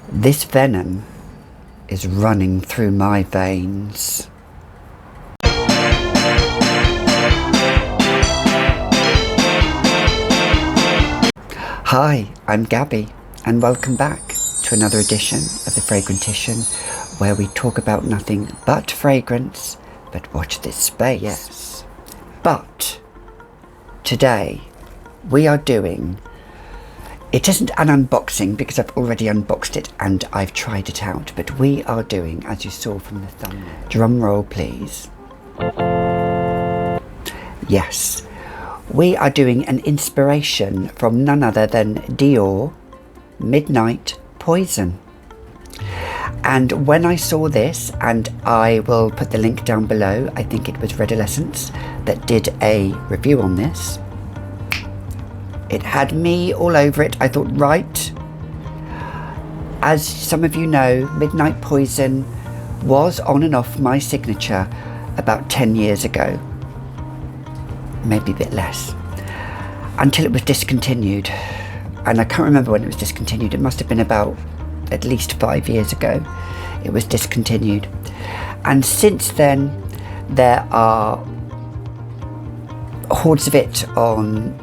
This venom is running through my veins. Hi, I'm Gabby, and welcome back to another edition of The Fragrantician, where we talk about nothing but fragrance. But watch this space. Yes. But today we are doing, it isn't an unboxing because I've already unboxed it and I've tried it out, but we are doing, as you saw from the thumbnail, drum roll please. Yes, we are doing an inspiration from none other than Dior Midnight Poison. And when I saw this, and I will put the link down below, I think it was Redolessence that did a review on this. It had me all over it. I thought, right, as some of you know, Midnight Poison was on and off my signature about 10 years ago, maybe a bit less, until it was discontinued. And I can't remember when it was discontinued. It must have been about at least 5 years ago it was discontinued. And since then there are hordes of it on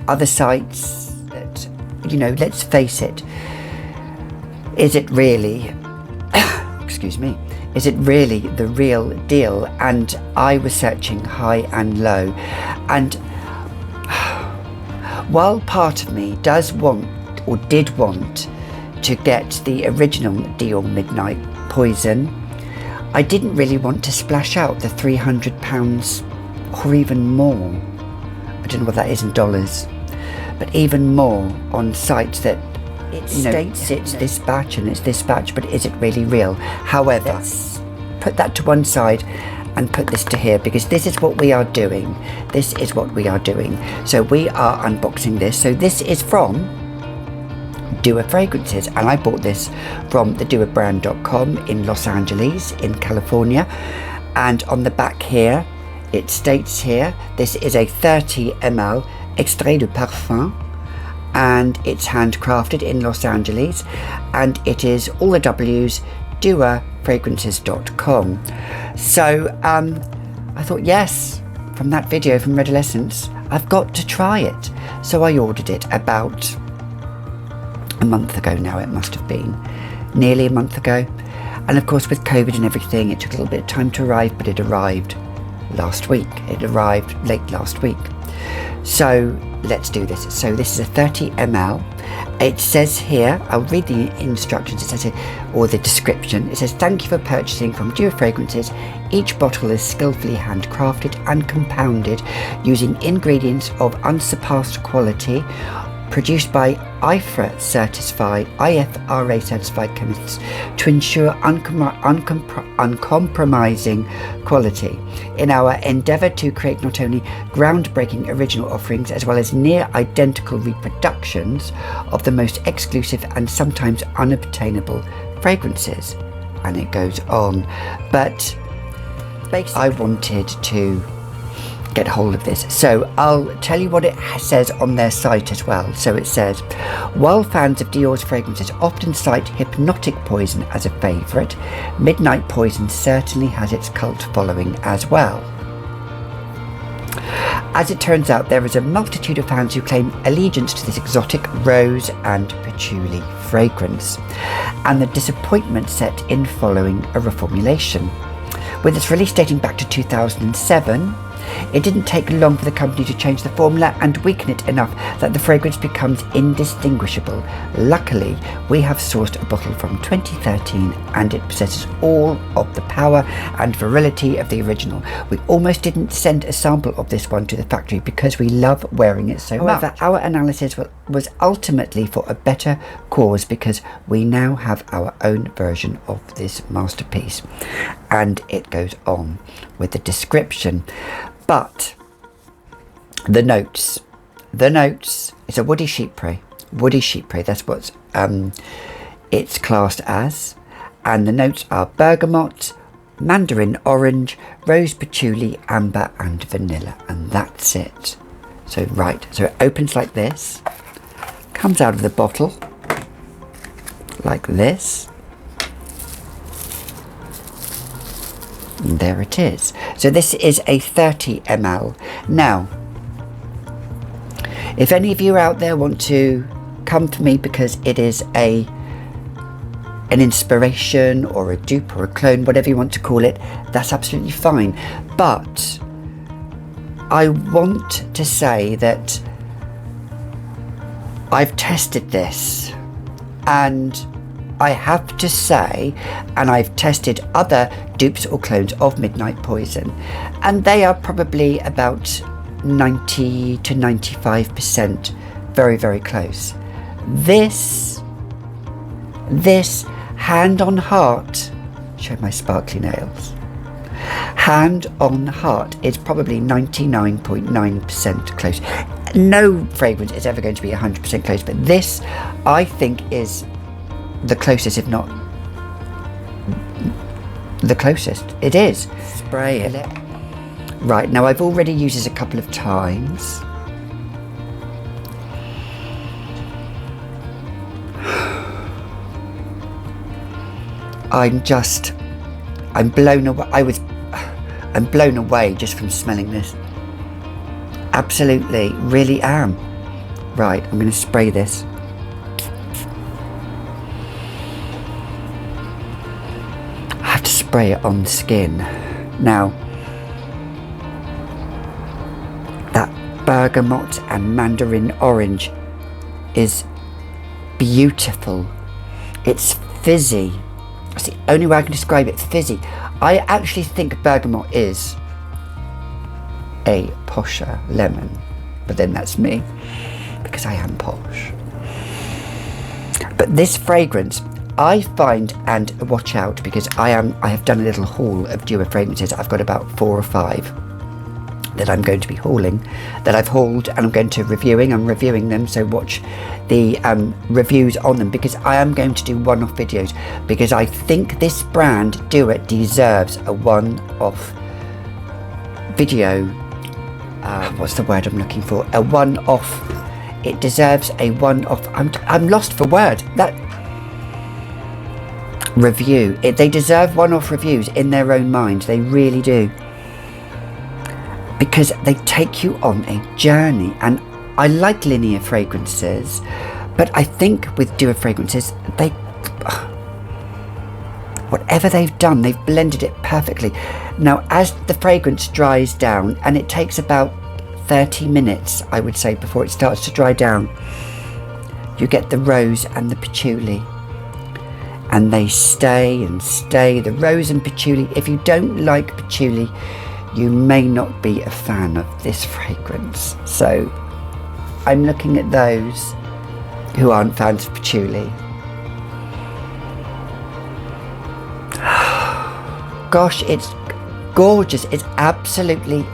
other sites that, you know, let's face it, is it really excuse me, is it really the real deal? And I was searching high and low, and while part of me does want, or did want, to get the original Dior Midnight Poison, I didn't really want to splash out the £300 or even more. I don't know what that is in dollars, but even more on sites that it states it's this batch and it's this batch, but is it really real? However, let's put that to one side and put this to here, because this is what we are doing. This is what we are doing. So we are unboxing this. So this is from Dior Fragrances, and I bought this from the diorbrand.com in Los Angeles in California. And on the back here it states here, this is a 30 ml extrait de parfum, and it's handcrafted in Los Angeles, and it is all the W's, diorfragrances.com. So I thought, yes, from that video from Redolessence, I've got to try it. So I ordered it about a month ago now. It must have been nearly a month ago, and of course with COVID and everything it took a little bit of time to arrive, but it arrived last week. It arrived late last week. So let's do this. So this is a 30 ml. It says here, I'll read the instructions, it says here, or the description. It says, thank you for purchasing from Dior Fragrances. Each bottle is skillfully handcrafted and compounded using ingredients of unsurpassed quality, produced by IFRA certified chemists to ensure uncompromising quality. In our endeavour to create not only groundbreaking original offerings as well as near identical reproductions of the most exclusive and sometimes unobtainable fragrances. And it goes on. But basically, I wanted to get hold of this, so I'll tell you what it says on their site as well. So it says, while fans of Dior's fragrances often cite Hypnotic Poison as a favourite, Midnight Poison certainly has its cult following as well. As it turns out, there is a multitude of fans who claim allegiance to this exotic rose and patchouli fragrance, and the disappointment set in following a reformulation. With its release dating back to 2007, it didn't take long for the company to change the formula and weaken it enough that the fragrance becomes indistinguishable. Luckily, we have sourced a bottle from 2013 and it possesses all of the power and virility of the original. We almost didn't send a sample of this one to the factory because we love wearing it so much. However, our analysis was ultimately for a better cause, because we now have our own version of this masterpiece. And it goes on with the description. But the notes, it's a woody chypre, that's what it's classed as. And the notes are bergamot, mandarin orange, rose patchouli, amber and vanilla, and that's it. So right, so it opens like this, comes out of the bottle, like this. And there it is. So this is a 30 ml. Now, if any of you out there want to come for me because it is an inspiration or a dupe or a clone, whatever you want to call it, that's absolutely fine. But I want to say that I've tested this, and I have to say, and I've tested other dupes or clones of Midnight Poison, and they are probably about 90 to 95% very, very close. This hand on heart, show my sparkly nails, hand on heart is probably 99.9% close. No fragrance is ever going to be 100% close, but this I think is the closest, if not the closest. It is. Spray it. Right, now I've already used this a couple of times. I'm blown away. I'm blown away just from smelling this. Absolutely, really am. Right, I'm going to spray this. I have to spray it on the skin. Now, that bergamot and mandarin orange is beautiful. It's fizzy. That's the only way I can describe it, fizzy. I actually think bergamot is a posher lemon, but then that's me, because I am posh. But this fragrance, I find, and watch out, because I have done a little haul of Dior fragrances. I've got about 4 or 5 that I'm going to be hauling, that I've hauled, and I'm going to I'm reviewing them, so watch the reviews on them, because I am going to do one-off videos, because I think this brand, Dior, deserves a one-off video. What's the word I'm looking for? A one-off. It deserves a one-off. I'm lost for word. That review. They deserve one-off reviews in their own mind. They really do. Because they take you on a journey, and I like linear fragrances, but I think with Dior fragrances, whatever they've done, they've blended it perfectly. Now, as the fragrance dries down, and it takes about 30 minutes, I would say, before it starts to dry down, you get the rose and the patchouli, and they stay and stay. The rose and patchouli. If you don't like patchouli, you may not be a fan of this fragrance. So I'm looking at those who aren't fans of patchouli. Gosh, it's gorgeous. It's absolutely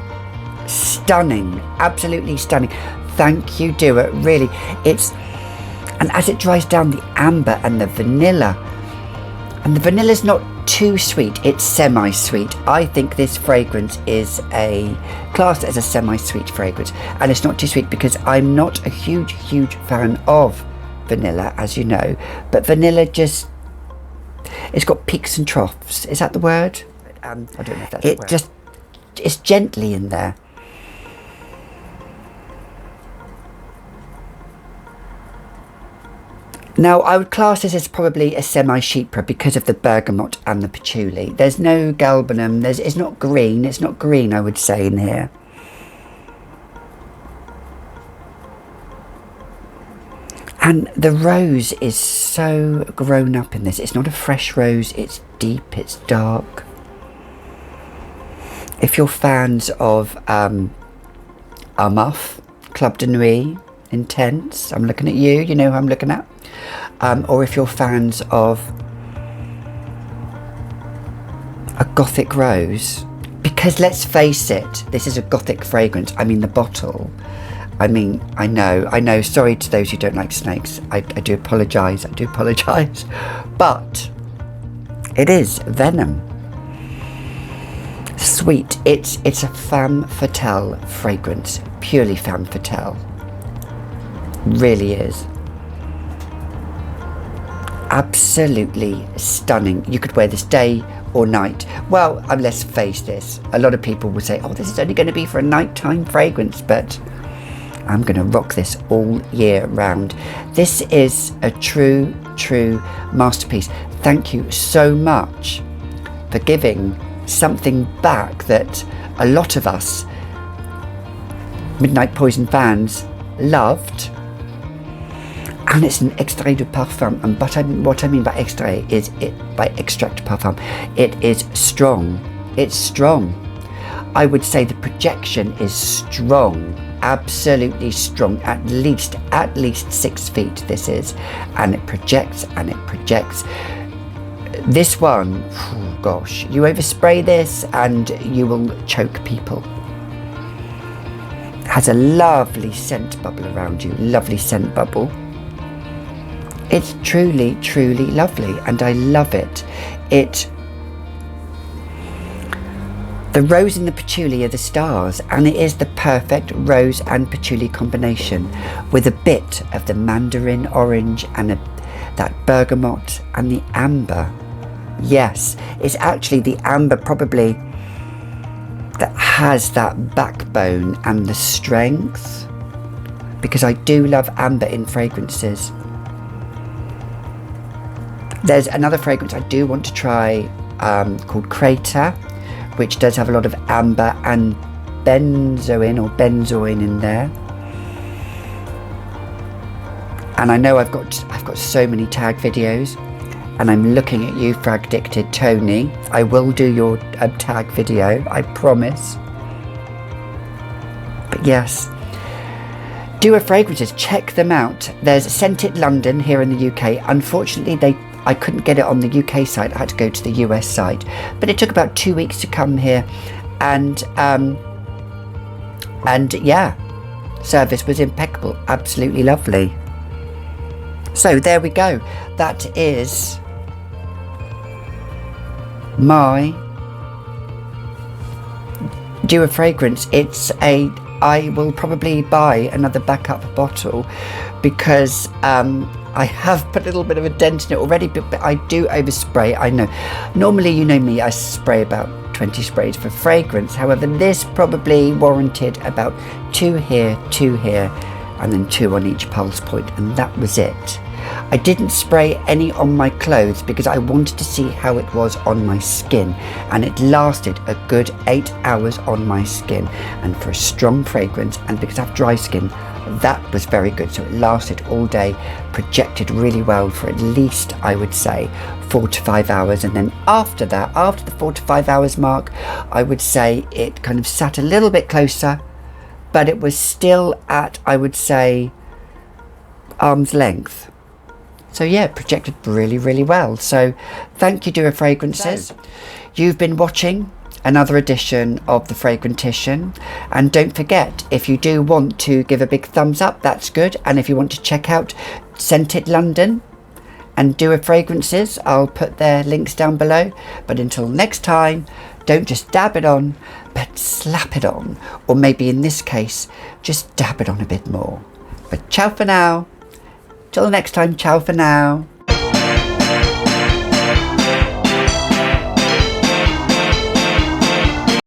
stunning. Absolutely stunning. Thank you, Dior. Really, and as it dries down, the amber and the vanilla, and the vanilla's not too sweet, it's semi-sweet. I think this fragrance is classed as a semi-sweet fragrance, and it's not too sweet because I'm not a huge fan of vanilla, as you know, but vanilla it's got peaks and troughs. Is that the word? I don't know if that's the word. It's gently in there. Now, I would class this as probably a semi-chypre because of the bergamot and the patchouli. There's no galbanum. It's not green. It's not green, I would say, in here. And the rose is so grown up in this. It's not a fresh rose. It's deep. It's dark. If you're fans of Armaf, Club de Nuit, Intense, I'm looking at you. You know who I'm looking at. Or if you're fans of a gothic rose, because let's face it, this is a gothic fragrance. I mean, the bottle. I mean, I know. Sorry to those who don't like snakes. I do apologise. But it is Venom. Sweet. It's a femme fatale fragrance. Purely femme fatale. Really is. absolutely stunning. You could wear this day or night. Well, let's face this, a lot of people will say, oh, this is only going to be for a nighttime fragrance, but I'm going to rock this all year round. This is a true masterpiece. Thank you so much for giving something back that a lot of us Midnight Poison fans loved. And it's an extrait de parfum, and what I mean by extrait is by extract de parfum. It is strong. It's strong. I would say the projection is strong, absolutely strong. At least 6 feet this is, and it projects and it projects. This one, oh gosh, you overspray this and you will choke people. Has a lovely scent bubble around you, lovely scent bubble. It's truly lovely, and I love it. The rose and the patchouli are the stars, and it is the perfect rose and patchouli combination, with a bit of the mandarin orange and that bergamot and the amber. Yes, it's actually the amber probably that has that backbone and the strength, because I do love amber in fragrances. There's another fragrance I do want to try called Crater, which does have a lot of amber and benzoin in there. And I know I've got so many tag videos, and I'm looking at you, Frag Addicted Tony. I will do your tag video, I promise. But yes, Dior fragrances, check them out. There's Scent It London here in the UK. Unfortunately, I couldn't get it on the UK site. I had to go to the US site, but it took about 2 weeks to come here, and yeah, service was impeccable, absolutely lovely. So there we go. That is my Dior fragrance. I will probably buy another backup bottle, because I have put a little bit of a dent in it already, but I do overspray. I know. Normally, you know me, I spray about 20 sprays for fragrance. However, this probably warranted about 2 here, 2 here, and then 2 on each pulse point, and that was it. I didn't spray any on my clothes because I wanted to see how it was on my skin, and it lasted a good 8 hours on my skin. And for a strong fragrance, and because I have dry skin, that was very good. So it lasted all day, projected really well for at least, I would say, 4 to 5 hours. And then after that, after the 4 to 5 hours mark, I would say it kind of sat a little bit closer, but it was still at, I would say, arm's length. So yeah, projected really well. So thank you, Dior Fragrances. You've been watching another edition of the Fragrantician, and don't forget, if you do want to give a big thumbs up, that's good. And if you want to check out Scent It London and Dior Fragrances, I'll put their links down below. But until next time, don't just dab it on, but slap it on, or maybe in this case, just dab it on a bit more. But ciao for now. Till next time, ciao for now.